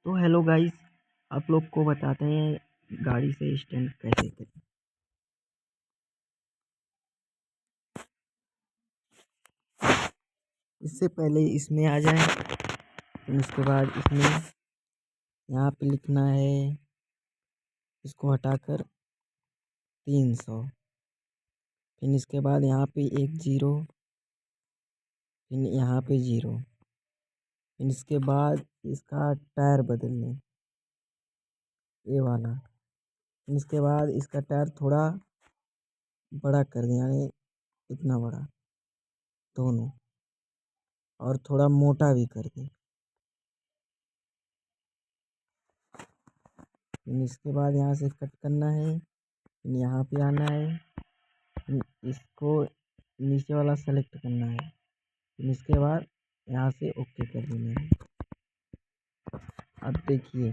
तो hello guys, आप लोग को बताते हैं गाड़ी से स्टंट कैसे करें। इससे पहले इसमें आ जाए, फिर उसके बाद इसमें यहाँ पे लिखना है, इसको हटाकर 300। फिर इसके बाद यहाँ पे एक जीरो, फिर यहाँ पे जीरो। फिर इसके बाद इसका टायर बदलने, ये वाला। फिर इसके बाद इसका टायर थोड़ा बड़ा कर दें, यानी इतना बड़ा दोनों, और थोड़ा मोटा भी कर दें। फिर इसके बाद यहाँ से कट करना है, फिर यहाँ पे आना है, फिर इसको नीचे वाला सेलेक्ट करना है, फिर इसके बाद यहाँ से ओके कर देना है। अब देखिए